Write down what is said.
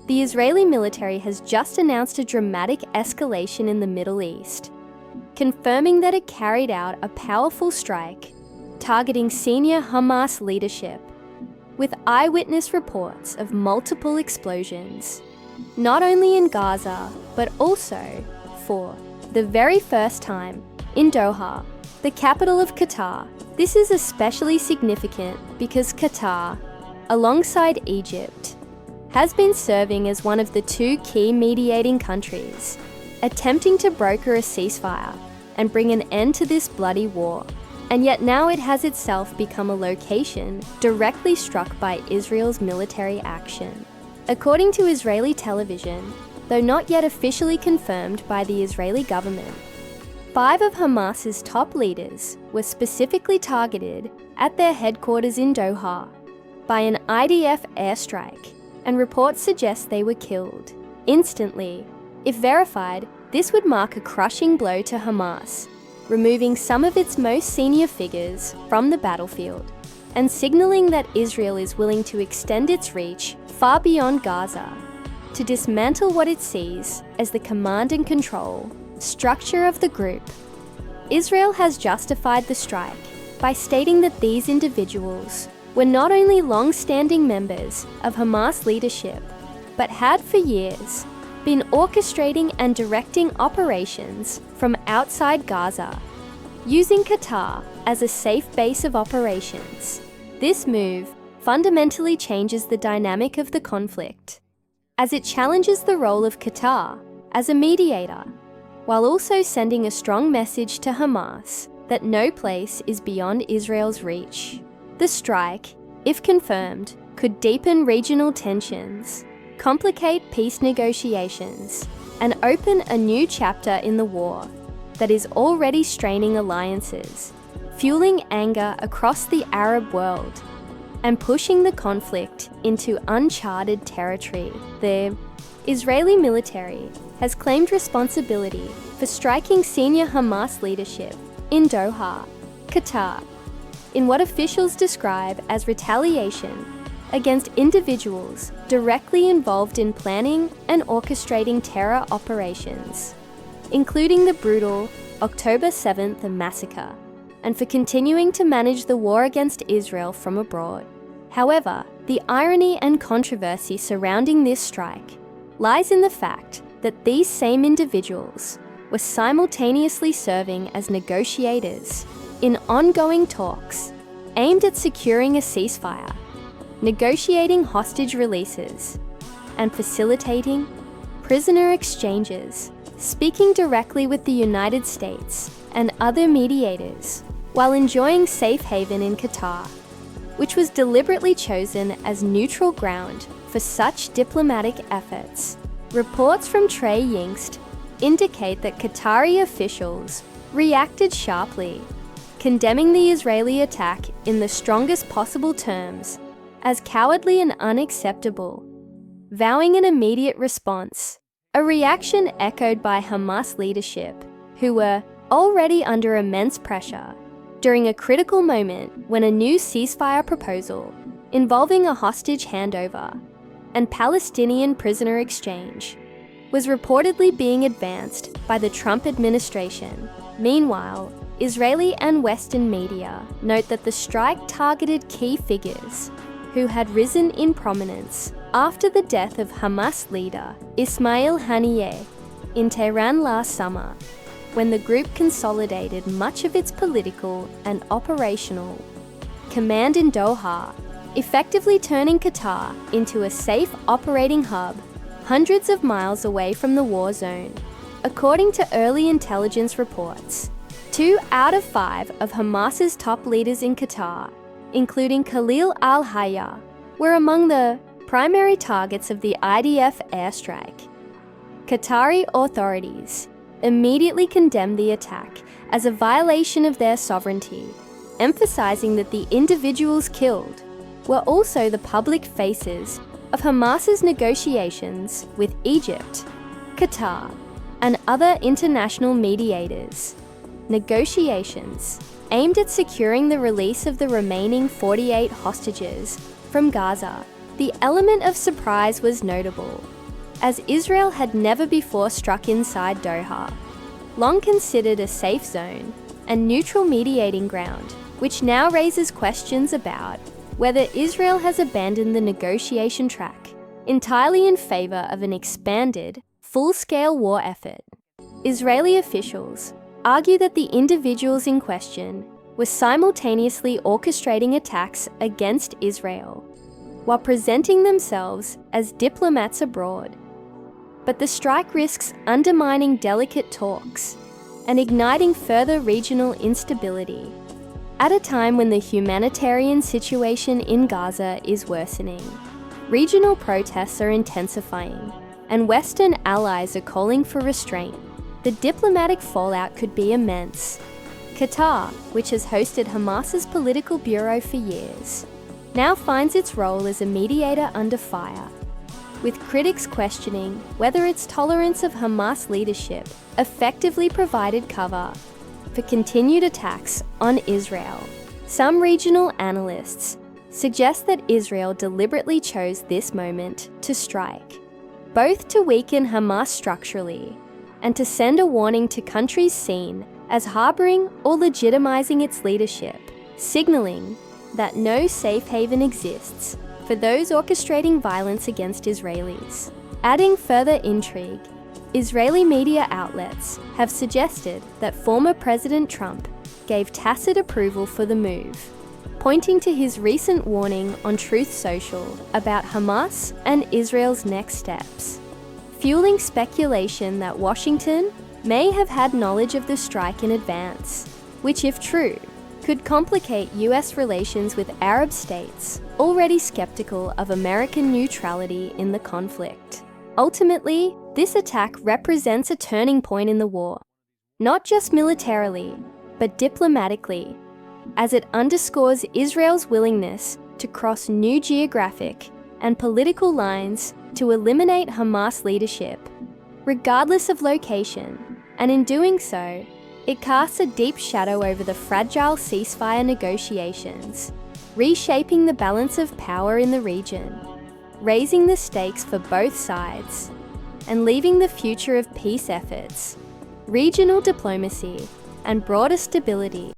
the Israeli military has just announced a dramatic escalation in the Middle East, confirming that it carried out a powerful strike targeting senior Hamas leadership, with eyewitness reports of multiple explosions, not only in Gaza, but also, for the very first time, in Doha, the capital of Qatar. This is especially significant because Qatar, alongside Egypt, has been serving as one of the two key mediating countries, attempting to broker a ceasefire and bring an end to this bloody war. And yet now it has itself become a location directly struck by Israel's military action. According to Israeli television, though not yet officially confirmed by the Israeli government, 5 of Hamas's top leaders were specifically targeted at their headquarters in Doha by an IDF airstrike, and reports suggest they were killed instantly. If verified, this would mark a crushing blow to Hamas, removing some of its most senior figures from the battlefield and signaling that Israel is willing to extend its reach far beyond Gaza to dismantle what it sees as the command and control structure of the group. Israel has justified the strike by stating that these individuals were not only long-standing members of Hamas leadership, but had for years been orchestrating and directing operations from outside Gaza, using Qatar as a safe base of operations. This move fundamentally changes the dynamic of the conflict, as it challenges the role of Qatar as a mediator, while also sending a strong message to Hamas that no place is beyond Israel's reach. The strike, if confirmed, could deepen regional tensions, complicate peace negotiations, and open a new chapter in the war that is already straining alliances, fueling anger across the Arab world, and pushing the conflict into uncharted territory. The Israeli military has claimed responsibility for striking senior Hamas leadership in Doha, Qatar, in what officials describe as retaliation against individuals directly involved in planning and orchestrating terror operations, including the brutal October 7th massacre, and for continuing to manage the war against Israel from abroad. However, the irony and controversy surrounding this strike lies in the fact that these same individuals were simultaneously serving as negotiators in ongoing talks aimed at securing a ceasefire, negotiating hostage releases, and facilitating prisoner exchanges, speaking directly with the United States and other mediators, while enjoying safe haven in Qatar, which was deliberately chosen as neutral ground for such diplomatic efforts. Reports from Trey Yingst indicate that Qatari officials reacted sharply, condemning the Israeli attack in the strongest possible terms as cowardly and unacceptable, vowing an immediate response, a reaction echoed by Hamas leadership, who were already under immense pressure during a critical moment when a new ceasefire proposal involving a hostage handover and Palestinian prisoner exchange was reportedly being advanced by the Trump administration. Meanwhile, Israeli and Western media note that the strike targeted key figures who had risen in prominence after the death of Hamas leader Ismail Haniyeh in Tehran last summer, when the group consolidated much of its political and operational command in Doha, effectively turning Qatar into a safe operating hub hundreds of miles away from the war zone. According to early intelligence reports, 2 out of 5 of Hamas's top leaders in Qatar, including Khalil al-Hayya, were among the primary targets of the IDF airstrike. Qatari authorities immediately condemned the attack as a violation of their sovereignty, emphasizing that the individuals killed were also the public faces of Hamas's negotiations with Egypt, Qatar, and other international mediators. Negotiations aimed at securing the release of the remaining 48 hostages from Gaza The element of surprise was notable, as Israel had never before struck inside Doha, long considered a safe zone and neutral mediating ground, which now raises questions about whether Israel has abandoned the negotiation track entirely in favor of an expanded, full-scale war effort. Israeli officials argue that the individuals in question were simultaneously orchestrating attacks against Israel, while presenting themselves as diplomats abroad. But the strike risks undermining delicate talks and igniting further regional instability at a time when the humanitarian situation in Gaza is worsening. Regional protests are intensifying, and Western allies are calling for restraint. The diplomatic fallout could be immense. Qatar, which has hosted Hamas's political bureau for years, now finds its role as a mediator under fire, with critics questioning whether its tolerance of Hamas leadership effectively provided cover for continued attacks on Israel. Some regional analysts suggest that Israel deliberately chose this moment to strike, both to weaken Hamas structurally and to send a warning to countries seen as harboring or legitimizing its leadership, signaling that no safe haven exists for those orchestrating violence against Israelis. Adding further intrigue, Israeli media outlets have suggested that former President Trump gave tacit approval for the move, pointing to his recent warning on Truth Social about Hamas and Israel's next steps, fueling speculation that Washington may have had knowledge of the strike in advance, which, if true, could complicate US relations with Arab states already skeptical of American neutrality in the conflict. Ultimately, this attack represents a turning point in the war, not just militarily, but diplomatically, as it underscores Israel's willingness to cross new geographic and political lines to eliminate Hamas leadership, regardless of location, and in doing so, it casts a deep shadow over the fragile ceasefire negotiations, reshaping the balance of power in the region, raising the stakes for both sides, and leaving the future of peace efforts, regional diplomacy, and broader stability